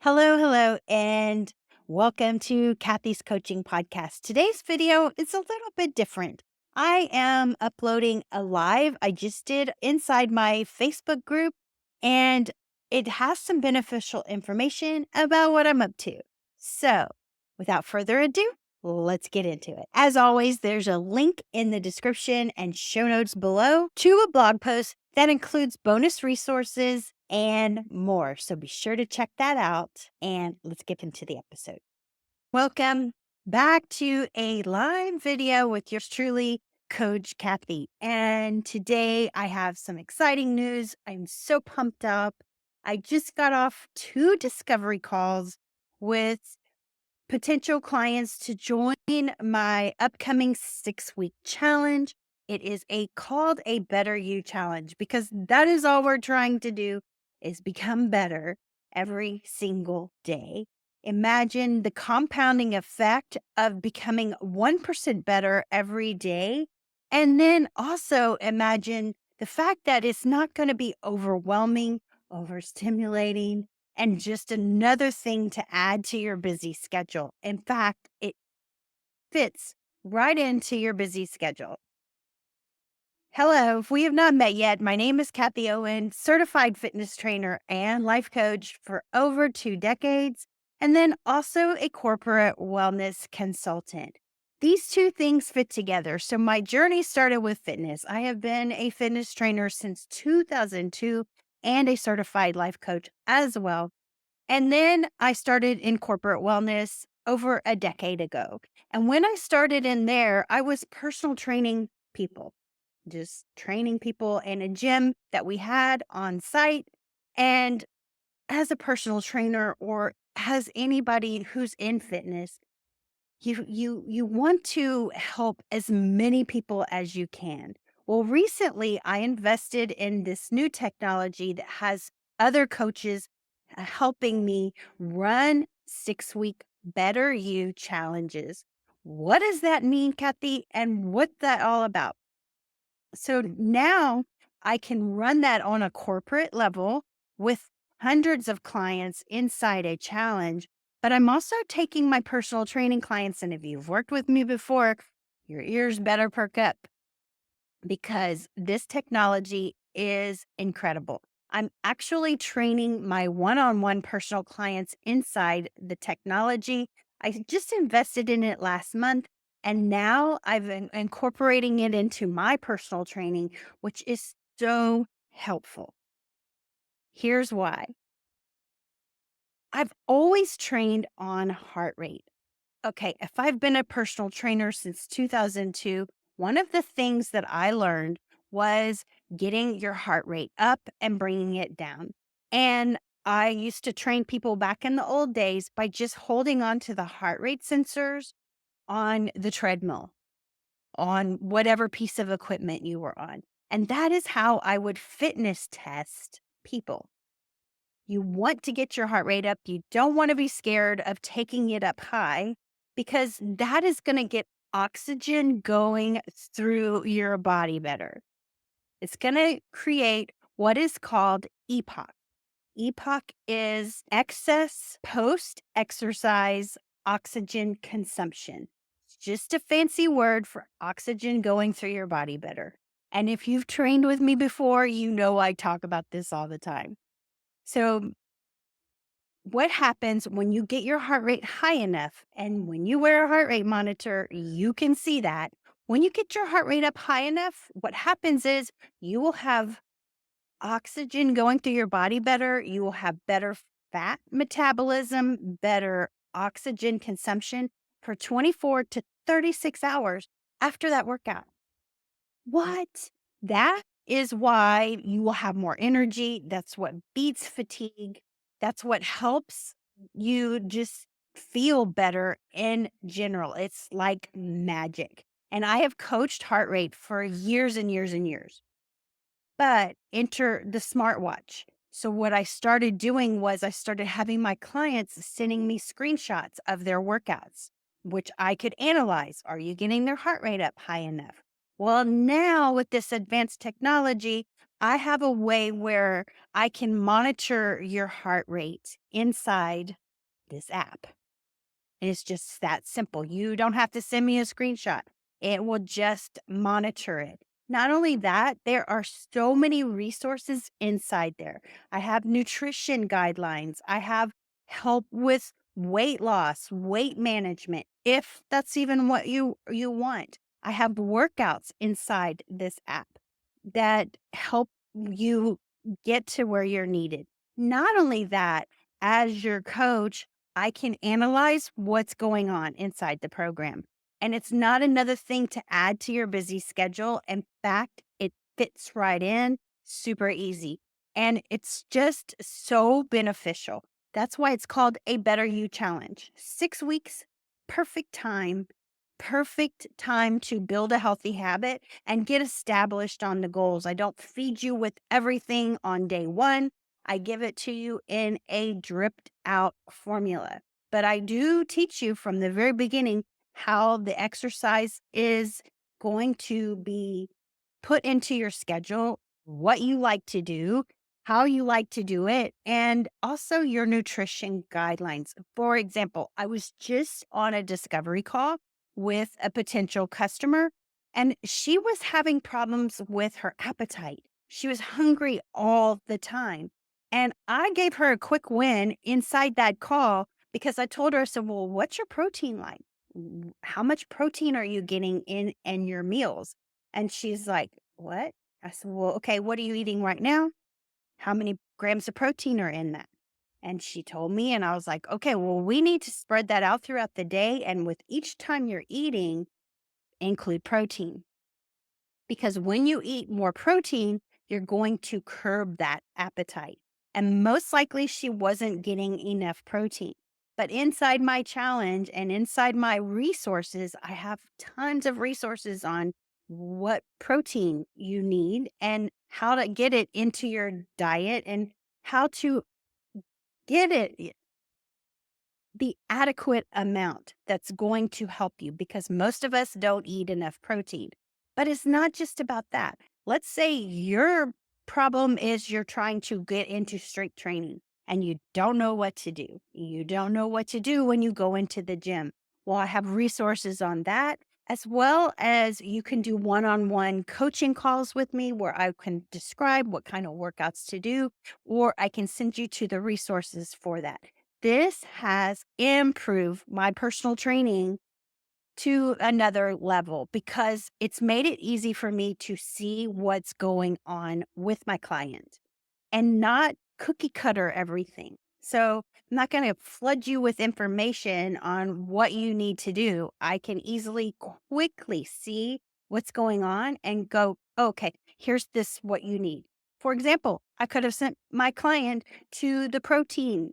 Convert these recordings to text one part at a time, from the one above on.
Hello, and welcome to Kathie's Coaching Podcast. Today's video is a little bit different. I am uploading a live I just did inside my Facebook group, and it has some beneficial information about what I'm up to. So, without further ado, let's get into it. As always, there's a link in the description and show notes below to a blog post that includes bonus resources and more. So be sure to check that out and let's get into the episode. Welcome back to a live video with yours truly, Coach Kathie. And today I have some exciting news. I'm so pumped up. I just got off 2 discovery calls with potential clients to join my upcoming 6-week challenge. It is called a Better You challenge because that is all we're trying to do is become better every single day. Imagine the compounding effect of becoming 1% better every day. And then also imagine the fact that it's not going to be overwhelming, overstimulating, and just another thing to add to your busy schedule. In fact, it fits right into your busy schedule. Hello, if we have not met yet, my name is Kathie Owen, certified fitness trainer and life coach for over 2 decades, and then also a corporate wellness consultant. These two things fit together. So my journey started with fitness. I have been a fitness trainer since 2002 and a certified life coach as well. And then I started in corporate wellness over a decade ago. And when I started in there, I was personal training people, just training people in a gym that we had on site. And as a personal trainer or as anybody who's in fitness, you want to help as many people as you can. Well, recently I invested in this new technology that has other coaches helping me run 6-week Better You challenges. What does that mean, Kathie? And what's that all about? So now I can run that on a corporate level with hundreds of clients inside a challenge. But I'm also taking my personal training clients. And if you've worked with me before, your ears better perk up because this technology is incredible. I'm actually training my one-on-one personal clients inside the technology. I just invested in it last month, and now I've been incorporating it into my personal training, which is so helpful. Here's why. I've always trained on heart rate. Okay, if I've been a personal trainer since 2002, one of the things that I learned was getting your heart rate up and bringing it down. And I used to train people back in the old days by just holding on to the heart rate sensors on the treadmill, on whatever piece of equipment you were on. And that is how I would fitness test people. You want to get your heart rate up. You don't want to be scared of taking it up high because that is going to get oxygen going through your body better. It's going to create what is called EPOC. EPOC is excess post exercise oxygen consumption. It's just a fancy word for oxygen going through your body better. And if you've trained with me before, you know I talk about this all the time. So, what happens when you get your heart rate high enough? And when you wear a heart rate monitor, you can see that. When you get your heart rate up high enough, what happens is you will have oxygen going through your body better. You will have better fat metabolism, better oxygen consumption for 24 to 36 hours after that workout. What? That is why you will have more energy. That's what beats fatigue. That's what helps you just feel better in general. It's like magic. And I have coached heart rate for years and years and years. But enter the smartwatch. So, what I started doing was I started having my clients sending me screenshots of their workouts, which I could analyze. Are you getting their heart rate up high enough? Well, now with this advanced technology, I have a way where I can monitor your heart rate inside this app. It's just that simple. You don't have to send me a screenshot. It will just monitor it. Not only that, there are so many resources inside there. I have nutrition guidelines. I have help with weight loss, weight management, if that's even what you want. I have workouts inside this app that help you get to where you're needed. Not only that, as your coach, I can analyze what's going on inside the program. And it's not another thing to add to your busy schedule. In fact, it fits right in, super easy. And it's just so beneficial. That's why it's called a Better You Challenge. 6 weeks, perfect time, perfect time to build a healthy habit and get established on the goals. I don't feed you with everything on day one. I give it to you in a dripped out formula. But I do teach you from the very beginning how the exercise is going to be put into your schedule, what you like to do, how you like to do it, and also your nutrition guidelines. For example, I was just on a discovery call with a potential customer, and she was having problems with her appetite. She was hungry all the time. And I gave her a quick win inside that call because I told her, I said, well, what's your protein like? How much protein are you getting in your meals? And she's like, what? I said, well, okay, what are you eating right now? How many grams of protein are in that? And she told me, and I was like, okay, well, we need to spread that out throughout the day. And with each time you're eating, include protein. Because when you eat more protein, you're going to curb that appetite. And most likely, she wasn't getting enough protein. But inside my challenge and inside my resources, I have tons of resources on what protein you need and how to get it into your diet and how to get it the adequate amount that's going to help you because most of us don't eat enough protein. But it's not just about that. Let's say your problem is you're trying to get into strength training and you don't know what to do. You don't know what to do when you go into the gym. Well, I have resources on that, as well as you can do one on one coaching calls with me where I can describe what kind of workouts to do, or I can send you to the resources for that. This has improved my personal training to another level because it's made it easy for me to see what's going on with my client and not cookie cutter everything. So I'm not going to flood you with information on what you need to do. I can easily, quickly see what's going on and go, okay, here's this, what you need. For example, I could have sent my client to the protein,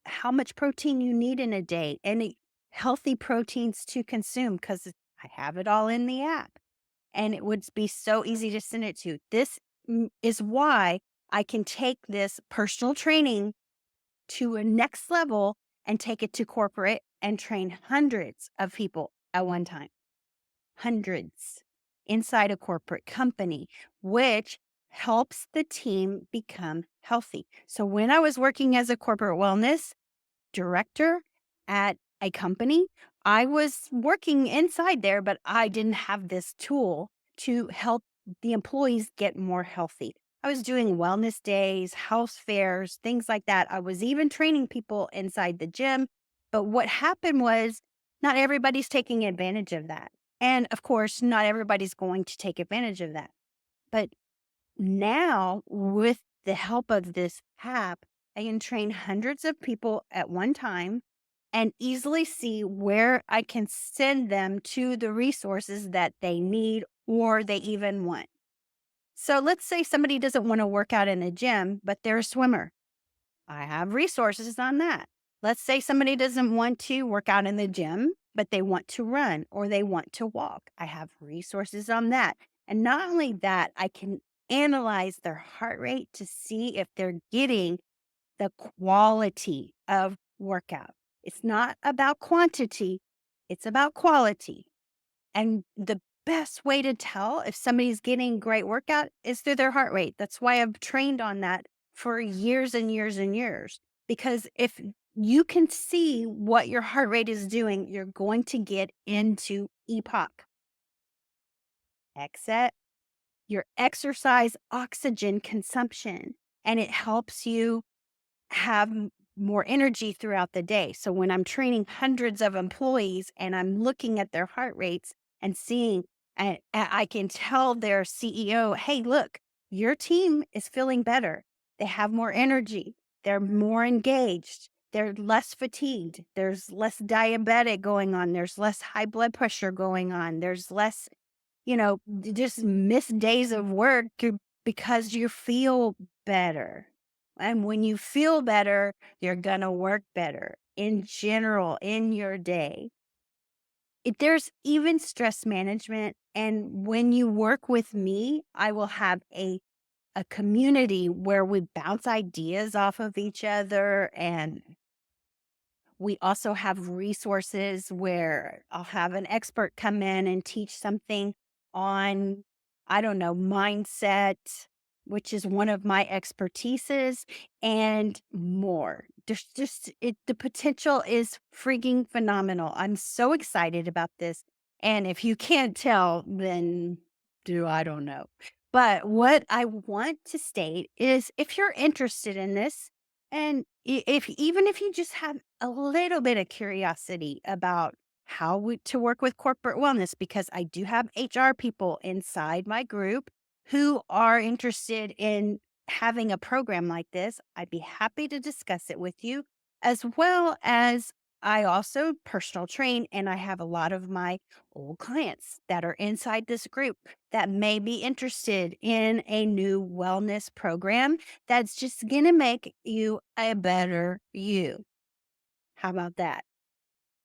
how much protein you need in a day and healthy proteins to consume because I have it all in the app and it would be so easy to send it to. This is why I can take this personal training to a next level and take it to corporate and train hundreds of people at one time. Hundreds inside a corporate company, which helps the team become healthy. So when I was working as a corporate wellness director at a company, I was working inside there, but I didn't have this tool to help the employees get more healthy. I was doing wellness days, house fairs, things like that. I was even training people inside the gym. But what happened was not everybody's taking advantage of that. And of course, not everybody's going to take advantage of that. But now, with the help of this app, I can train hundreds of people at one time and easily see where I can send them to the resources that they need or they even want. So let's say somebody doesn't want to work out in a gym, but they're a swimmer. I have resources on that. Let's say somebody doesn't want to work out in the gym, but they want to run or they want to walk. I have resources on that. And not only that, I can analyze their heart rate to see if they're getting the quality of workout. It's not about quantity, it's about quality. And the best way to tell if somebody's getting great workout is through their heart rate. That's why I've trained on that for years and years and years. Because if you can see what your heart rate is doing, you're going to get into EPOC, exit your exercise oxygen consumption, and it helps you have more energy throughout the day. So when I'm training hundreds of employees and I'm looking at their heart rates and seeing, I can tell their CEO, hey, look, your team is feeling better. They have more energy. They're more engaged. They're less fatigued. There's less diabetic going on. There's less high blood pressure going on. There's less, just missed days of work because you feel better. And when you feel better, you're going to work better in general in your day. There's even stress management. And when you work with me, I will have a community where we bounce ideas off of each other, and we also have resources where I'll have an expert come in and teach something on, I don't know, mindset, which is one of my expertises, and more. The potential is freaking phenomenal. I'm so excited about this. And if you can't tell, then I don't know. But what I want to state is if you're interested in this, and if even if you just have a little bit of curiosity about to work with corporate wellness, because I do have HR people inside my group who are interested in having a program like this, I'd be happy to discuss it with you, as well as I also personal train, and I have a lot of my old clients that are inside this group that may be interested in a new wellness program that's just going to make you a better you. How about that?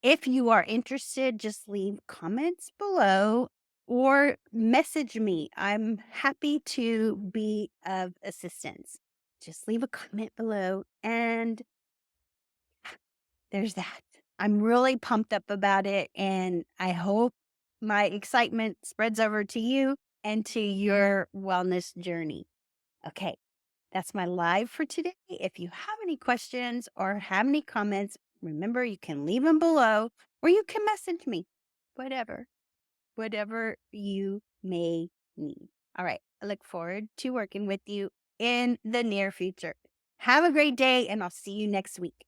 If you are interested, just leave comments below or message me. I'm happy to be of assistance. Just leave a comment below, and there's that. I'm really pumped up about it, and I hope my excitement spreads over to you and to your wellness journey. Okay, that's my live for today. If you have any questions or have any comments, remember you can leave them below or you can message me. Whatever, whatever you may need. All right, I look forward to working with you in the near future. Have a great day, and I'll see you next week.